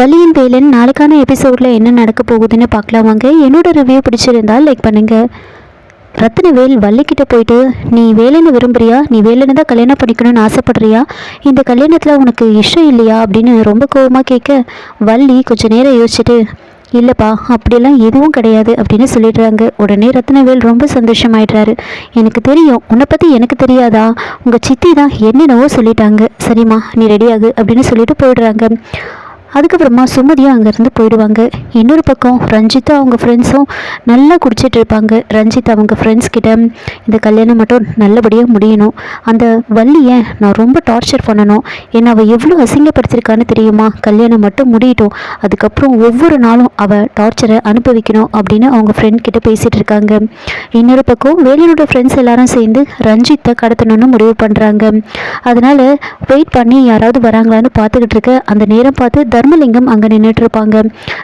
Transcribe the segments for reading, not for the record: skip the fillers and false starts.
வலியின் வேலன் நாளைக்கான எபிசோடில் என்ன நடக்க போகுதுன்னு பார்க்கலாம் வாங்க. என்னோட ரிவ்யூ பிடிச்சிருந்தால் லைக் பண்ணுங்கள். ரத்னவேல் வள்ளிக்கிட்ட போயிட்டு, நீ வேலைன்னு விரும்புறியா, நீ வேலைன்னு தான் கல்யாணம் பண்ணிக்கணும்னு ஆசைப்படுறியா, இந்த கல்யாணத்தில் உனக்கு இஷ்டம் இல்லையா அப்படின்னு ரொம்ப கோபமாக கேட்க, வள்ளி கொஞ்சம் நேரம் யோசிச்சுட்டு, இல்லைப்பா அப்படிலாம் எதுவும் கிடையாது அப்படின்னு சொல்லிடுறாங்க. உடனே ரத்னவேல் ரொம்ப சந்தோஷமாயிடுறாரு. எனக்கு தெரியும், உன்னை பற்றி எனக்கு தெரியாதா, உங்கள் சித்தி தான் என்னென்னவோ சொல்லிட்டாங்க, சரிம்மா நீ ரெடியாகு அப்படின்னு சொல்லிட்டு போயிடுறாங்க. அதுக்கப்புறமா சுமதியும் அங்கேருந்து போயிடுவாங்க. இன்னொரு பக்கம் ரஞ்சிதா அவங்க ஃப்ரெண்ட்ஸும் நல்லா குடிச்சிட்டு இருப்பாங்க. ரஞ்சித் அவங்க ஃப்ரெண்ட்ஸ் கிட்ட, இந்த கல்யாணம் மட்டும் நல்லபடியாக முடியணும், அந்த வள்ளியை நான் ரொம்ப டார்ச்சர் பண்ணணும், ஏன்னா அவள் எவ்வளோ அசிங்கப்படுத்திருக்கான்னு தெரியுமா, கல்யாணம் மட்டும் முடியட்டும், அதுக்கப்புறம் ஒவ்வொரு நாளும் அவள் டார்ச்சரை அனுபவிக்கணும் அப்படின்னு அவங்க ஃப்ரெண்ட் கிட்ட பேசிகிட்டு இருக்காங்க. இன்னொரு பக்கம் வேலையோட ஃப்ரெண்ட்ஸ் எல்லாரும் சேர்ந்து ரஞ்சித்தை கடத்தணும்னு முடிவு பண்ணுறாங்க. அதனால் வெயிட் பண்ணி யாராவது வராங்களான்னு பார்த்துக்கிட்டு இருக்க அந்த நேரம் பார்த்து தர்மலிங்கம் அங்கே நின்றுட்டு இருப்பாங்க.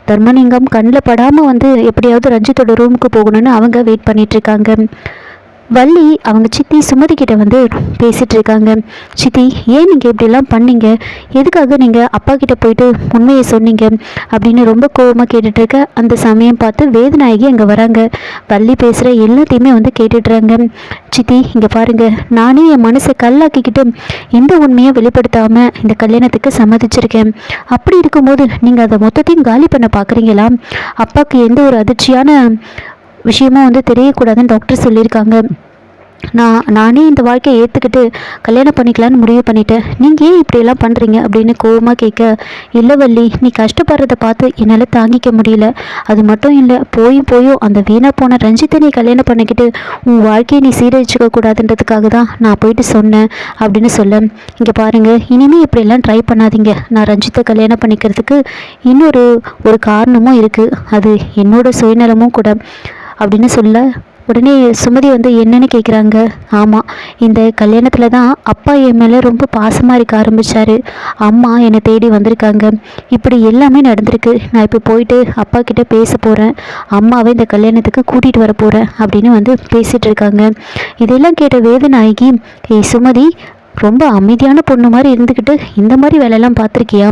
தர்மலிங்கம் கண்ணில் படாமல் வந்து எப்படியாவது ரஞ்சித்தோட ரூமுக்கு போகணும்னு அவங்க வெயிட் பண்ணிட்டு இருக்காங்க. வள்ளி அவங்க சித்தி சுமதி கிட்ட வந்து பேசிகிட்டு இருக்காங்க. சித்தி, ஏன் நீங்கள் இப்படிலாம் பண்ணீங்க, எதுக்காக நீங்கள் அப்பா கிட்ட போயிட்டு உண்மையை சொன்னீங்க அப்படின்னு ரொம்ப கோபமாக கேட்டுட்டு இருக்க அந்த சமயம் பார்த்து வேதநாயகி அங்கே வராங்க. வள்ளி பேசுகிற எல்லாத்தையுமே வந்து கேட்டுடுறாங்க. சித்தி இங்கே பாருங்கள், நானே என் மனசை கல்லாக்கிக்கிட்டு எந்த உண்மையை வெளிப்படுத்தாமல் இந்த கல்யாணத்துக்கு சம்மதிச்சிருக்கேன். அப்படி இருக்கும்போது நீங்கள் அதை மொத்தத்தையும் காலி பண்ண பார்க்குறீங்களா, அப்பாவுக்கு எந்த ஒரு அதிர்ச்சியான விஷயமும் வந்து தெரியக்கூடாதுன்னு டாக்டர் சொல்லியிருக்காங்க. நானே இந்த வாழ்க்கையை ஏற்றுக்கிட்டு கல்யாணம் பண்ணிக்கலான்னு முடிவு பண்ணிட்டேன், நீங்கள் ஏன் இப்படியெல்லாம் பண்ணுறீங்க அப்படின்னு கோவமாக கேட்க, இல்லை வள்ளி, நீ கஷ்டப்படுறத பார்த்து என்னால் தாங்கிக்க முடியல, அது மட்டும் இல்லை, போயும் அந்த வீணாக போன ரஞ்சித்தை நீ கல்யாணம் பண்ணிக்கிட்டு உன் வாழ்க்கையை நீ சீரழிச்சிக்க கூடாதுன்றதுக்காக தான் நான் போயிட்டு சொன்னேன் அப்படின்னு சொல்ல, இங்கே பாருங்கள், இனிமேல் இப்படியெல்லாம் ட்ரை பண்ணாதீங்க, நான் ரஞ்சித்தை கல்யாணம் பண்ணிக்கிறதுக்கு இன்னொரு காரணமும் இருக்குது, அது என்னோட சுயநலமும் கூட அப்படின்னு சொல்ல, உடனே சுமதி வந்து என்னன்னு கேட்குறாங்க. ஆமாம், இந்த கல்யாணத்தில் தான் அப்பா என் மேலே ரொம்ப பாசமாக இருக்க ஆரம்பித்தார், அம்மா என்னை தேடி வந்திருக்காங்க, இப்படி எல்லாமே நடந்திருக்கு, நான் இப்போ போயிட்டு அப்பா கிட்டே பேச போகிறேன், அம்மாவை இந்த கல்யாணத்துக்கு கூட்டிகிட்டு வர போகிறேன் அப்படின்னு வந்து பேசிகிட்டு இருக்காங்க. இதெல்லாம் கேட்ட வேதநாயகி, சுமதி ரொம்ப அமைதியான பொண்ணு மாதிரி இருந்துக்கிட்டு இந்த மாதிரி வேலையெல்லாம் பார்த்துருக்கியா,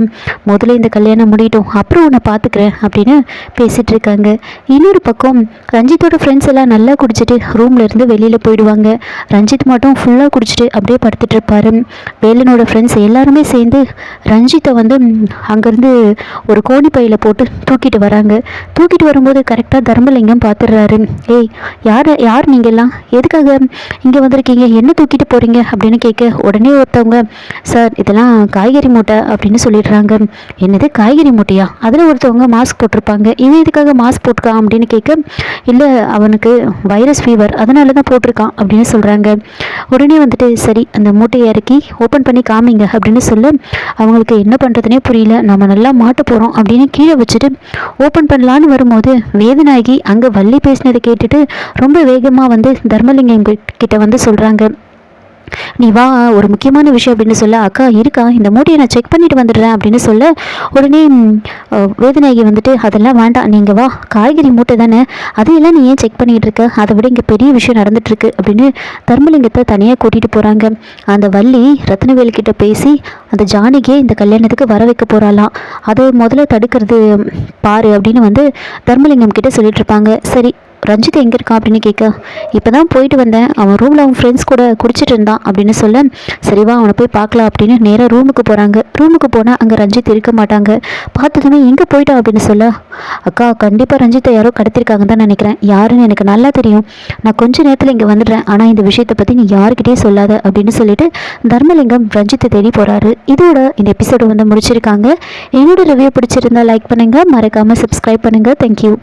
முதல்ல இந்த கல்யாணம் முடியட்டும், அப்புறம் உன்னை பார்த்துக்கிறேன் அப்படின்னு பேசிகிட்டு இருக்காங்க. இன்னொரு பக்கம் ரஞ்சித்தோட ஃப்ரெண்ட்ஸ் எல்லாம் நல்லா குடிச்சிட்டு ரூம்லேருந்து வெளியில் போயிடுவாங்க. ரஞ்சித் மட்டும் ஃபுல்லாக குடிச்சிட்டு அப்படியே படுத்துட்டு இருப்பார். வேலனோட ஃப்ரெண்ட்ஸ் எல்லாருமே சேர்ந்து ரஞ்சித்தை வந்து அங்கேருந்து ஒரு கோணி பையில் போட்டு தூக்கிட்டு வராங்க. தூக்கிட்டு வரும்போது கரெக்டாக தர்மலிங்கம் பார்த்துடுறாரு. ஏய், யார் நீங்கள்லாம், எதுக்காக இங்கே வந்திருக்கீங்க, என்ன தூக்கிட்டு போகிறீங்க அப்படின்னு கேட்க, உடனே ஒருத்தவங்க, சார் இதெல்லாம் காய்கறி மூட்டை அப்படின்னு சொல்லிடுறாங்க. என்னது காய்கறி மூட்டையா, அதில் ஒருத்தவங்க மாஸ்க் போட்டிருப்பாங்க, இவன் எதுக்காக மாஸ்க் போட்டிருக்கான் அப்படின்னு கேட்க, இல்லை அவனுக்கு வைரஸ் ஃபீவர் அதனால தான் போட்டிருக்கான் அப்படின்னு சொல்கிறாங்க. உடனே வந்துட்டு சரி அந்த மூட்டையை இறக்கி ஓப்பன் பண்ணி காமிங்க அப்படின்னு சொல்ல, அவங்களுக்கு என்ன பண்ணுறதுனே புரியல, நம்ம நல்லா மாட்ட போகிறோம் அப்படின்னு கீழே வச்சுட்டு ஓப்பன் பண்ணலான்னு வரும்போது வேதநாயகி அங்கே வள்ளி பேசினதை கேட்டுட்டு ரொம்ப வேகமாக வந்து தர்மலிங்கம் கிட்ட வந்து சொல்கிறாங்க, நீ வா ஒரு முக்கியமான விஷயம் அப்படின்னு சொல்ல, அக்கா இருக்கா, இந்த மூட்டையை நான் செக் பண்ணிட்டு வந்துடுறேன் அப்படின்னு சொல்ல, உடனே வேதநாயகி வந்துட்டு அதெல்லாம் வேண்டாம், நீங்கள் வா, காய்கறி மூட்டை தானே, அதையெல்லாம் நீ ஏன் செக் பண்ணிகிட்டு இருக்க, அதை விட இங்கே பெரிய விஷயம் நடந்துட்டுருக்கு அப்படின்னு தர்மலிங்கத்தை தனியாக கூட்டிகிட்டு போகிறாங்க. அந்த வள்ளி ரத்னவேல் கிட்ட பேசி அந்த ஜானகியை இந்த கல்யாணத்துக்கு வர வைக்க போகிறாளாம், அதை முதல்ல தடுக்கிறது பாரு அப்படின்னு வந்து தர்மலிங்கம் கிட்ட சொல்லிட்டு இருப்பாங்க. சரி ரஞ்சித் எங்கே இருக்கான் அப்படின்னு கேட்க, இப்போ தான் போயிட்டு வந்தேன், அவன் ரூமில் அவன் ஃப்ரெண்ட்ஸ் கூட குடிச்சிட்டு இருந்தான் அப்படின்னு சொல்ல, சரிவா அவனை போய் பார்க்கலாம் அப்படின்னு நேராக ரூமுக்கு போகிறாங்க. ரூமுக்கு போனால் அங்கே ரஞ்சித் இருக்க மாட்டாங்க. பார்த்ததுமே எங்கே போயிட்டான் அப்படின்னு சொல்ல, அக்கா கண்டிப்பாக ரஞ்சித்தை யாரோ கடத்திருக்காங்க தான் நினைக்கிறேன், யாருன்னு எனக்கு நல்லா தெரியும், நான் கொஞ்சம் நேரத்தில் இங்கே வந்துடுறேன், ஆனால் இந்த விஷயத்தை பற்றி நீ யாருக்கிட்டே சொல்லாத அப்படின்னு சொல்லிட்டு தர்மலிங்கம் ரஞ்சித்தை தேடி போகிறாரு. இதோட இந்த எபிசோடு வந்து முடிச்சிருக்காங்க. என்னோட ரிவ்யூ பிடிச்சிருந்தா லைக் பண்ணுங்கள், மறக்காமல் சப்ஸ்கிரைப் பண்ணுங்கள். தேங்க்யூ.